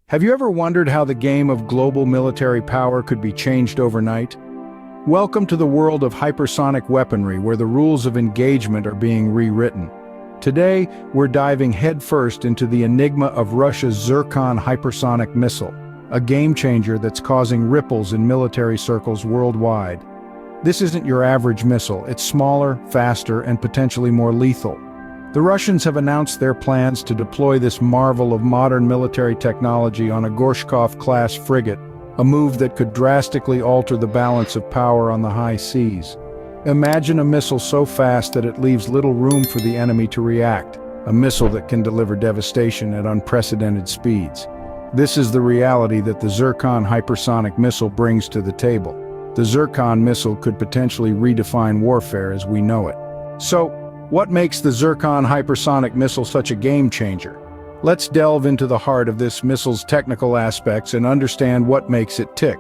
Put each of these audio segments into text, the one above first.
Have you ever wondered how the game of global military power could be changed overnight? Welcome to the world of hypersonic weaponry, where the rules of engagement are being rewritten. Today, we're diving headfirst into the enigma of Russia's Zircon hypersonic missile, a game-changer that's causing ripples in military circles worldwide. This isn't your average missile. It's smaller, faster, and potentially more lethal. The Russians have announced their plans to deploy this marvel of modern military technology on a Gorshkov-class frigate, a move that could drastically alter the balance of power on the high seas. Imagine a missile so fast that it leaves little room for the enemy to react, a missile that can deliver devastation at unprecedented speeds. This is the reality that the Zircon hypersonic missile brings to the table. The Zircon missile could potentially redefine warfare as we know it. So, what makes the Zircon hypersonic missile such a game-changer? Let's delve into the heart of this missile's technical aspects and understand what makes it tick.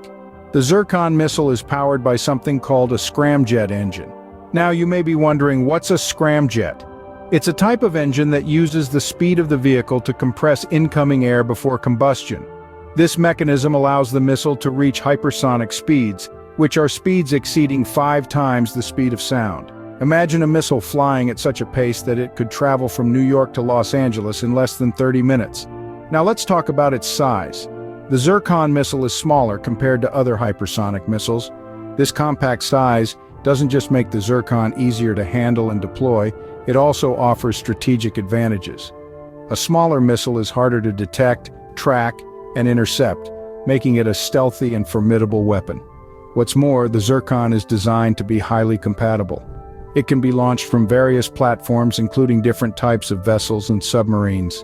The Zircon missile is powered by something called a scramjet engine. Now you may be wondering, what's a scramjet? It's a type of engine that uses the speed of the vehicle to compress incoming air before combustion. This mechanism allows the missile to reach hypersonic speeds, which are speeds exceeding 5 times the speed of sound. Imagine a missile flying at such a pace that it could travel from New York to Los Angeles in less than 30 minutes. Now let's talk about its size. The Zircon missile is smaller compared to other hypersonic missiles. This compact size doesn't just make the Zircon easier to handle and deploy, it also offers strategic advantages. A smaller missile is harder to detect, track, and intercept, making it a stealthy and formidable weapon. What's more, the Zircon is designed to be highly compatible. It can be launched from various platforms, including different types of vessels and submarines.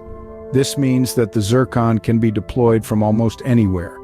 This means that the Zircon can be deployed from almost anywhere,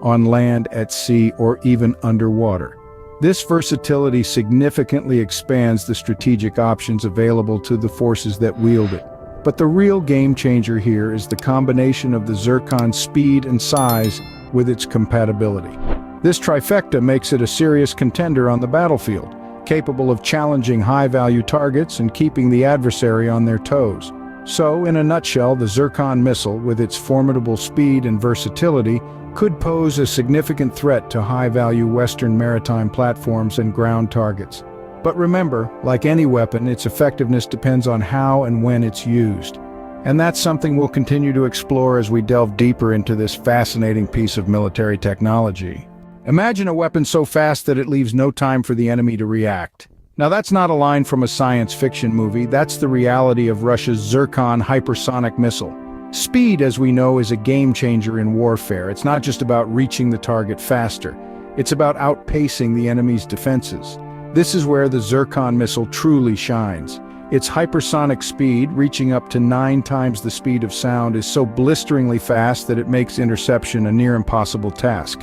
on land, at sea, or even underwater. This versatility significantly expands the strategic options available to the forces that wield it. But the real game-changer here is the combination of the Zircon's speed and size with its compatibility. This trifecta makes it a serious contender on the battlefield, capable of challenging high-value targets and keeping the adversary on their toes. So, in a nutshell, the Zircon missile, with its formidable speed and versatility, could pose a significant threat to high-value Western maritime platforms and ground targets. But remember, like any weapon, its effectiveness depends on how and when it's used. And that's something we'll continue to explore as we delve deeper into this fascinating piece of military technology. Imagine a weapon so fast that it leaves no time for the enemy to react. Now that's not a line from a science fiction movie, that's the reality of Russia's Zircon hypersonic missile. Speed, as we know, is a game-changer in warfare. It's not just about reaching the target faster. It's about outpacing the enemy's defenses. This is where the Zircon missile truly shines. Its hypersonic speed, reaching up to 9 times the speed of sound, is so blisteringly fast that it makes interception a near-impossible task.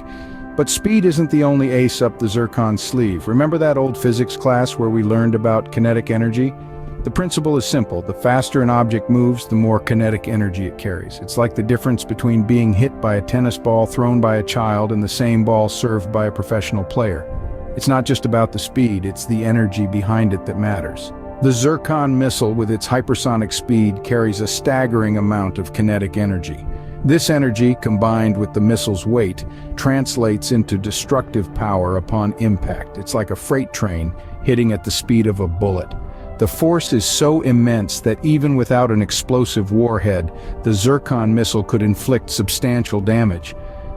But speed isn't the only ace up the Zircon's sleeve. Remember that old physics class where we learned about kinetic energy? The principle is simple. The faster an object moves, the more kinetic energy it carries. It's like the difference between being hit by a tennis ball thrown by a child and the same ball served by a professional player. It's not just about the speed, it's the energy behind it that matters. The Zircon missile, with its hypersonic speed, carries a staggering amount of kinetic energy. This energy, combined with the missile's weight, translates into destructive power upon impact. It's like a freight train hitting at the speed of a bullet. The force is so immense that even without an explosive warhead, the Zircon missile could inflict substantial damage.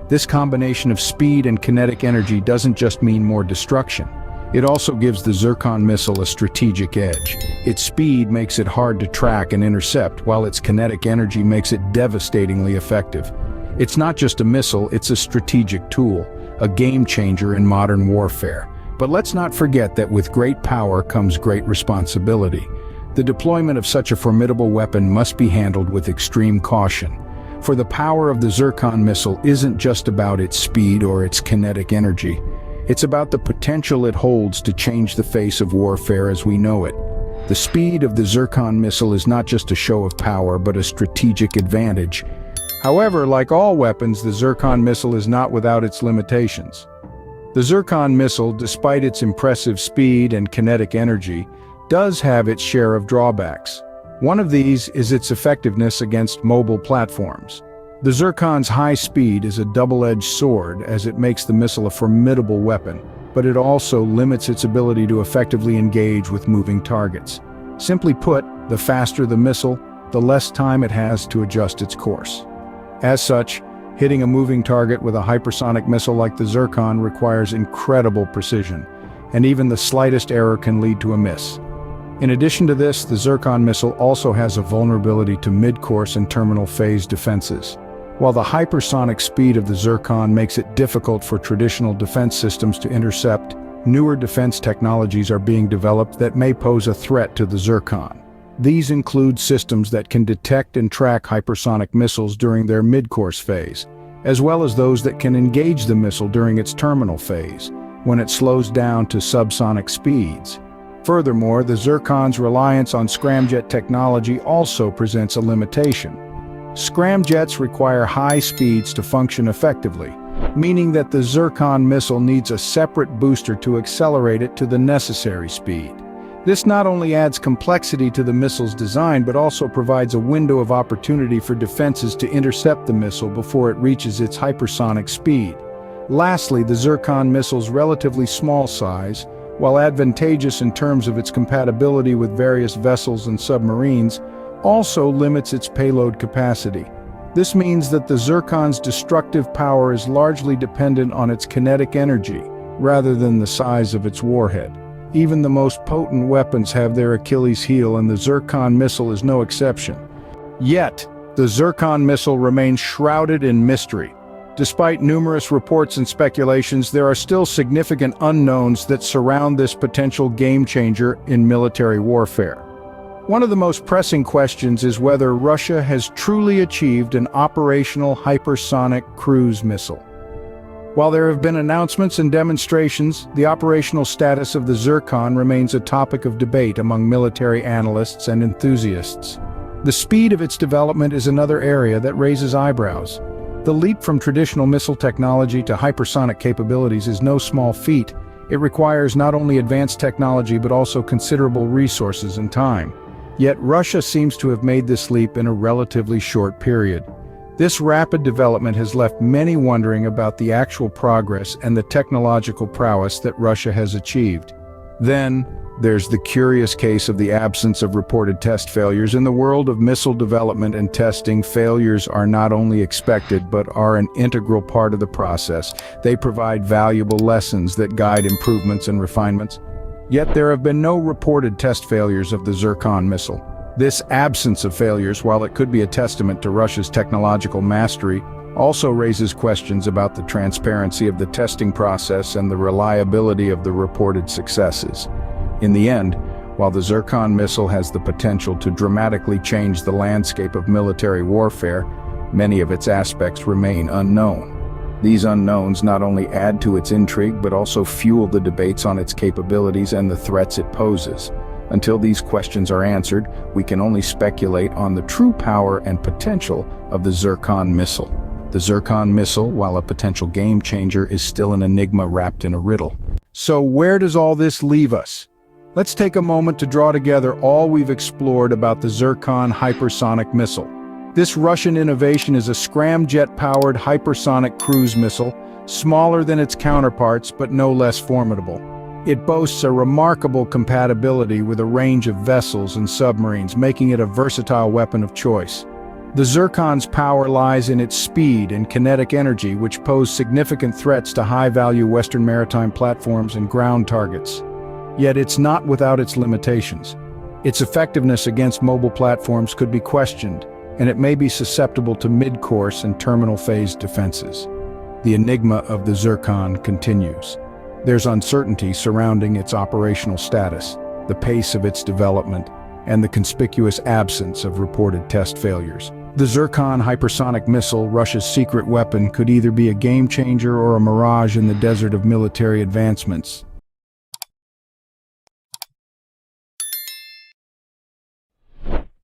This combination of speed and kinetic energy doesn't just mean more destruction. It also gives the Zircon missile a strategic edge. Its speed makes it hard to track and intercept, while its kinetic energy makes it devastatingly effective. It's not just a missile, it's a strategic tool, a game-changer in modern warfare. But let's not forget that with great power comes great responsibility. The deployment of such a formidable weapon must be handled with extreme caution. For the power of the Zircon missile isn't just about its speed or its kinetic energy. It's about the potential it holds to change the face of warfare as we know it. The speed of the Zircon missile is not just a show of power, but a strategic advantage. However, like all weapons, the Zircon missile is not without its limitations. The Zircon missile, despite its impressive speed and kinetic energy, does have its share of drawbacks. One of these is its effectiveness against mobile platforms. The Zircon's high speed is a double-edged sword as it makes the missile a formidable weapon, but it also limits its ability to effectively engage with moving targets. Simply put, the faster the missile, the less time it has to adjust its course. As such, hitting a moving target with a hypersonic missile like the Zircon requires incredible precision, and even the slightest error can lead to a miss. In addition to this, the Zircon missile also has a vulnerability to mid-course and terminal phase defenses. While the hypersonic speed of the Zircon makes it difficult for traditional defense systems to intercept, newer defense technologies are being developed that may pose a threat to the Zircon. These include systems that can detect and track hypersonic missiles during their mid-course phase, as well as those that can engage the missile during its terminal phase, when it slows down to subsonic speeds. Furthermore, the Zircon's reliance on scramjet technology also presents a limitation. Scramjets require high speeds to function effectively, meaning that the Zircon missile needs a separate booster to accelerate it to the necessary speed. This not only adds complexity to the missile's design, but also provides a window of opportunity for defenses to intercept the missile before it reaches its hypersonic speed. Lastly, the Zircon missile's relatively small size, while advantageous in terms of its compatibility with various vessels and submarines, also limits its payload capacity. This means that the Zircon's destructive power is largely dependent on its kinetic energy, rather than the size of its warhead. Even the most potent weapons have their Achilles heel, and the Zircon missile is no exception. Yet, the Zircon missile remains shrouded in mystery. Despite numerous reports and speculations, there are still significant unknowns that surround this potential game-changer in military warfare. One of the most pressing questions is whether Russia has truly achieved an operational hypersonic cruise missile. While there have been announcements and demonstrations, the operational status of the Zircon remains a topic of debate among military analysts and enthusiasts. The speed of its development is another area that raises eyebrows. The leap from traditional missile technology to hypersonic capabilities is no small feat. It requires not only advanced technology but also considerable resources and time. Yet Russia seems to have made this leap in a relatively short period. This rapid development has left many wondering about the actual progress and the technological prowess that Russia has achieved. Then, there's the curious case of the absence of reported test failures. In the world of missile development and testing, failures are not only expected but are an integral part of the process. They provide valuable lessons that guide improvements and refinements. Yet there have been no reported test failures of the Zircon missile. This absence of failures, while it could be a testament to Russia's technological mastery, also raises questions about the transparency of the testing process and the reliability of the reported successes. In the end, while the Zircon missile has the potential to dramatically change the landscape of military warfare, many of its aspects remain unknown. These unknowns not only add to its intrigue but also fuel the debates on its capabilities and the threats it poses. Until these questions are answered, we can only speculate on the true power and potential of the Zircon missile. The Zircon missile, while a potential game-changer, is still an enigma wrapped in a riddle. So where does all this leave us? Let's take a moment to draw together all we've explored about the Zircon hypersonic missile. This Russian innovation is a scramjet-powered hypersonic cruise missile, smaller than its counterparts but no less formidable. It boasts a remarkable compatibility with a range of vessels and submarines, making it a versatile weapon of choice. The Zircon's power lies in its speed and kinetic energy, which pose significant threats to high-value Western maritime platforms and ground targets. Yet it's not without its limitations. Its effectiveness against mobile platforms could be questioned, and it may be susceptible to mid-course and terminal phase defenses. The enigma of the Zircon continues. There's uncertainty surrounding its operational status, the pace of its development, and the conspicuous absence of reported test failures. The Zircon hypersonic missile, Russia's secret weapon, could either be a game-changer or a mirage in the desert of military advancements.